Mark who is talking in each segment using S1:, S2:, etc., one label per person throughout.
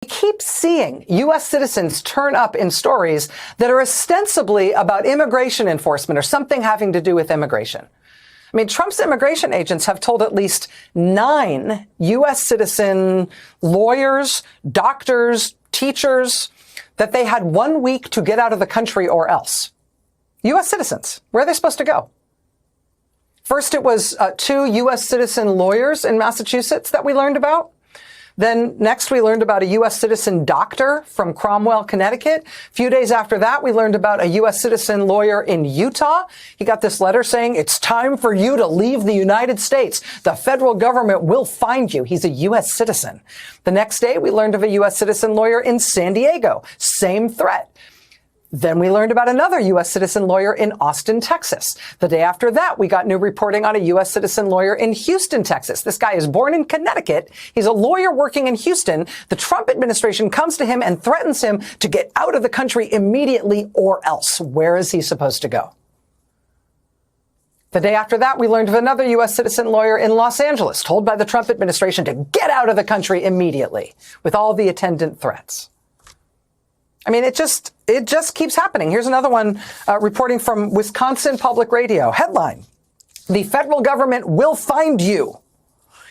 S1: We keep seeing U.S. citizens turn up in stories that are ostensibly about immigration enforcement or something having to do with immigration. I mean, Trump's immigration agents have told at least 9 U.S. citizen lawyers, doctors, teachers that they had 1 week to get out of the country or else. U.S. citizens, where are they supposed to go? First, it was 2 U.S. citizen lawyers in Massachusetts that we learned about. Then next, we learned about a U.S. citizen doctor from Cromwell, Connecticut. A few days after that, we learned about a U.S. citizen lawyer in Utah. He got this letter saying, it's time for you to leave the United States. The federal government will find you. He's a U.S. citizen. The next day, we learned of a U.S. citizen lawyer in San Diego. Same threat. Then we learned about another U.S. citizen lawyer in Austin, Texas. The day after that, we got new reporting on a U.S. citizen lawyer in Houston, Texas. This guy is born in Connecticut. He's a lawyer working in Houston. The Trump administration comes to him and threatens him to get out of the country immediately or else. Where is he supposed to go? The day after that, we learned of another U.S. citizen lawyer in Los Angeles, told by the Trump administration to get out of the country immediately, with all the attendant threats. I mean, it just keeps happening. Here's another one reporting from Wisconsin Public Radio. Headline: the federal government will find you.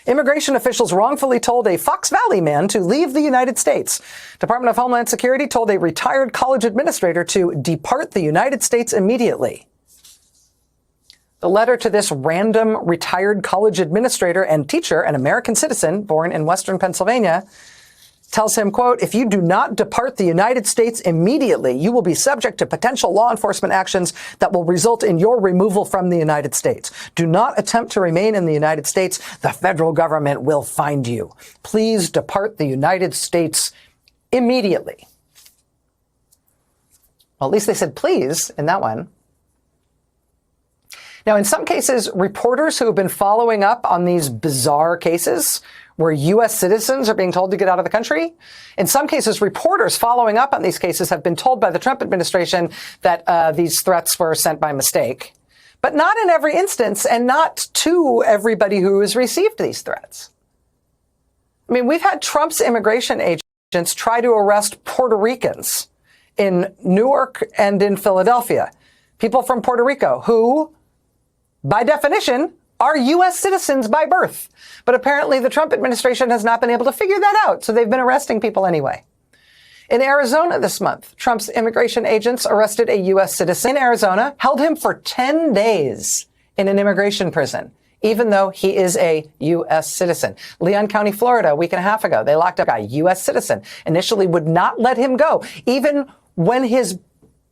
S1: Immigration officials wrongfully told a Fox Valley man to leave the United States. Department of Homeland Security told a retired college administrator to depart the United States immediately. The letter to this random retired college administrator and teacher, an American citizen born in Western Pennsylvania, tells him, quote, if you do not depart the United States immediately, you will be subject to potential law enforcement actions that will result in your removal from the United States. Do not attempt to remain in the United States. The federal government will find you. Please depart the United States immediately. Well, at least they said please in that one. Now, in some cases, reporters who have been following up on these bizarre cases where U.S. citizens are being told to get out of the country. In some cases, reporters following up on these cases have been told by the Trump administration that these threats were sent by mistake. But not in every instance, and not to everybody who has received these threats. I mean, we've had Trump's immigration agents try to arrest Puerto Ricans in Newark and in Philadelphia. People from Puerto Rico who, by definition, are U.S. citizens by birth. But apparently the Trump administration has not been able to figure that out, so they've been arresting people anyway. In Arizona this month, Trump's immigration agents arrested a U.S. citizen in Arizona, held him for 10 days in an immigration prison, even though he is a U.S. citizen. Leon County, Florida, a week and a half ago, they locked up a U.S. citizen, initially would not let him go, even when his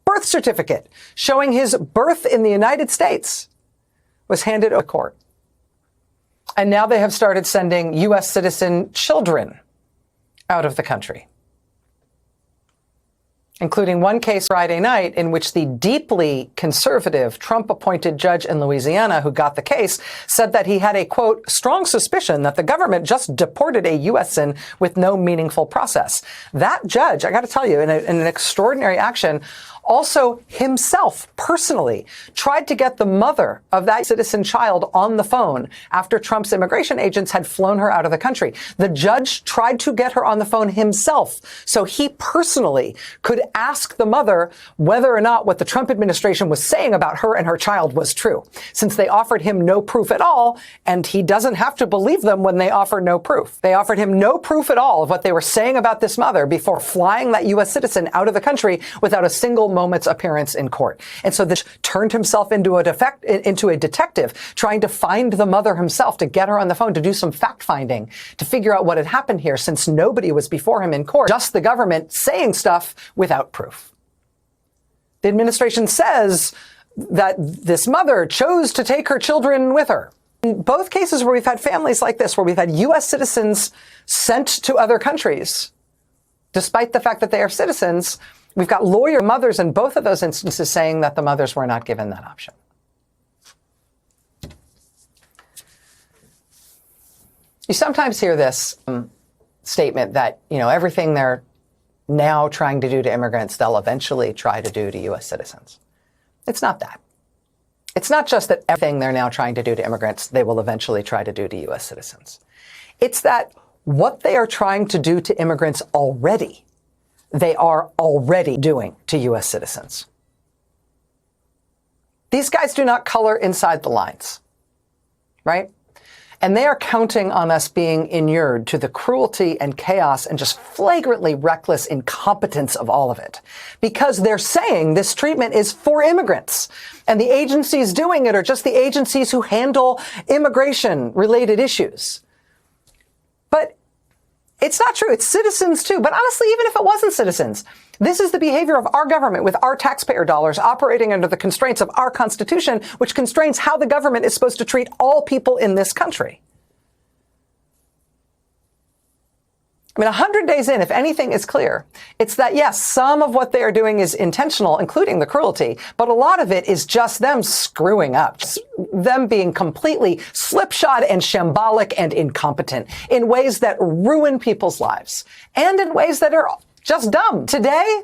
S1: birth certificate showing his birth in the United States was handed to court. And now they have started sending U.S. citizen children out of the country, including one case Friday night in which the deeply conservative Trump-appointed judge in Louisiana who got the case said that he had a, quote, strong suspicion that the government just deported a U.S. citizen with no meaningful process. That judge, I got to tell you, in an extraordinary action, also himself personally tried to get the mother of that citizen child on the phone after Trump's immigration agents had flown her out of the country. The judge tried to get her on the phone himself so he personally could ask the mother whether or not what the Trump administration was saying about her and her child was true, since they offered him no proof at all, and he doesn't have to believe them when they offer no proof. They offered him no proof at all of what they were saying about this mother before flying that U.S. citizen out of the country without a single moment's appearance in court. And so this turned himself into a detective trying to find the mother himself, to get her on the phone, to do some fact finding, to figure out what had happened here, since nobody was before him in court, just the government saying stuff without proof. The administration says that this mother chose to take her children with her. In both cases where we've had families like this, where we've had U.S. citizens sent to other countries, despite the fact that they are citizens, we've got lawyer mothers in both of those instances saying that the mothers were not given that option. You sometimes hear this statement that, everything they're now trying to do to immigrants, they'll eventually try to do to U.S. citizens. It's not that. It's not just that everything they're now trying to do to immigrants, they will eventually try to do to U.S. citizens. It's that what they are trying to do to immigrants already, they are already doing to U.S. citizens. These guys do not color inside the lines, right? And they are counting on us being inured to the cruelty and chaos and just flagrantly reckless incompetence of all of it, because they're saying this treatment is for immigrants. And the agencies doing it are just the agencies who handle immigration-related issues. But it's not true. It's citizens, too. But honestly, even if it wasn't citizens, this is the behavior of our government with our taxpayer dollars operating under the constraints of our Constitution, which constrains how the government is supposed to treat all people in this country. I mean, 100 days in, if anything is clear, it's that, yes, some of what they are doing is intentional, including the cruelty, but a lot of it is just them screwing up, just them being completely slipshod and shambolic and incompetent in ways that ruin people's lives and in ways that are just dumb. Today,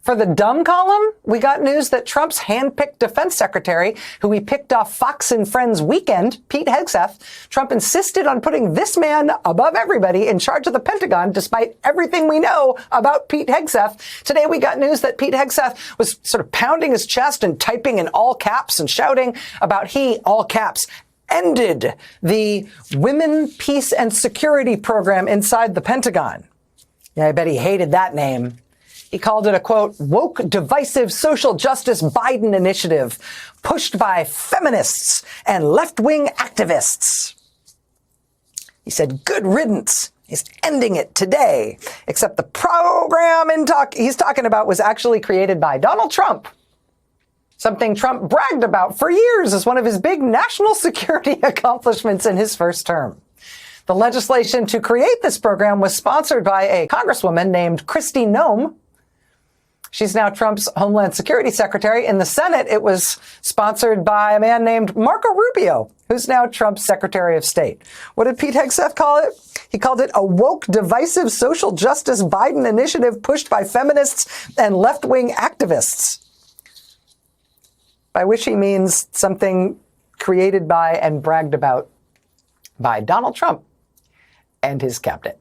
S1: for the dumb column, we got news that Trump's handpicked defense secretary, who he picked off Fox and Friends weekend, Pete Hegseth, Trump insisted on putting this man above everybody in charge of the Pentagon, despite everything we know about Pete Hegseth. Today, we got news that Pete Hegseth was sort of pounding his chest and typing in all caps and shouting about he, all caps, ended the Women, Peace, and Security program inside the Pentagon. Yeah, I bet he hated that name. He called it a, quote, woke, divisive social justice Biden initiative pushed by feminists and left-wing activists. He said, good riddance. He's ending it today. Except the program he's talking about was actually created by Donald Trump. Something Trump bragged about for years as one of his big national security accomplishments in his first term. The legislation to create this program was sponsored by a congresswoman named Kristi Noem. She's now Trump's Homeland Security Secretary. In the Senate, it was sponsored by a man named Marco Rubio, who's now Trump's Secretary of State. What did Pete Hegseth call it? He called it a woke, divisive social justice Biden initiative pushed by feminists and left-wing activists. By which he means something created by and bragged about by Donald Trump and his cabinet.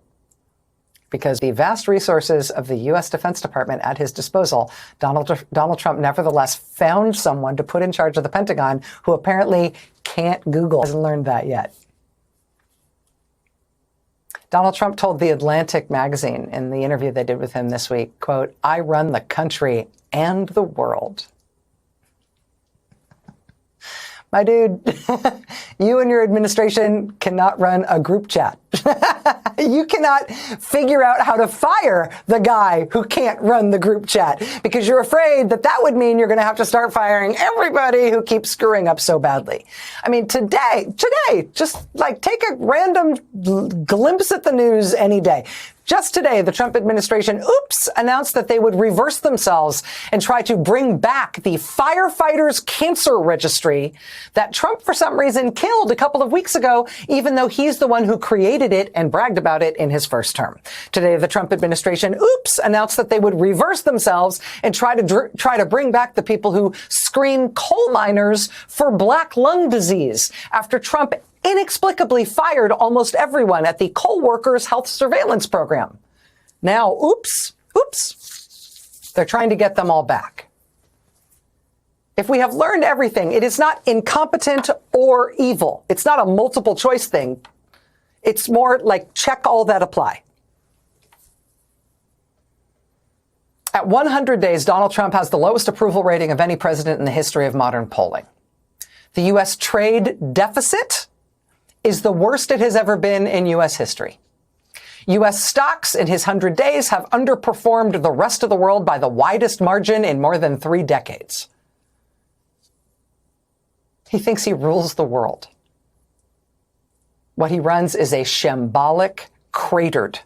S1: Because the vast resources of the U.S. Defense Department at his disposal, Donald Trump nevertheless found someone to put in charge of the Pentagon who apparently can't Google. Hasn't learned that yet. Donald Trump told The Atlantic magazine in the interview they did with him this week, quote, I run the country and the world. My dude, you and your administration cannot run a group chat. You cannot figure out how to fire the guy who can't run the group chat because you're afraid that that would mean you're going to have to start firing everybody who keeps screwing up so badly. I mean, today, just like take a random glimpse at the news any day. Just today, the Trump administration, announced that they would reverse themselves and try to bring back the firefighters' cancer registry that Trump, for some reason, killed a couple of weeks ago, even though he's the one who created it and bragged about it in his first term. Today, the Trump administration, announced that they would reverse themselves and try to bring back the people who screen coal miners for black lung disease after Trump inexplicably fired almost everyone at the coal workers' health surveillance program. Now, they're trying to get them all back. If we have learned everything, it is not incompetent or evil. It's not a multiple choice thing. It's more like check all that apply. At 100 days, Donald Trump has the lowest approval rating of any president in the history of modern polling. The U.S. trade deficit is the worst it has ever been in U.S. history. U.S. stocks in his 100 days have underperformed the rest of the world by the widest margin in more than 3 decades. He thinks he rules the world. What he runs is a shambolic, cratered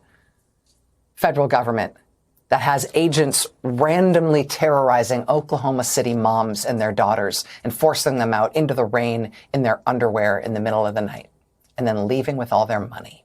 S1: federal government that has agents randomly terrorizing Oklahoma City moms and their daughters and forcing them out into the rain in their underwear in the middle of the night, and then leaving with all their money.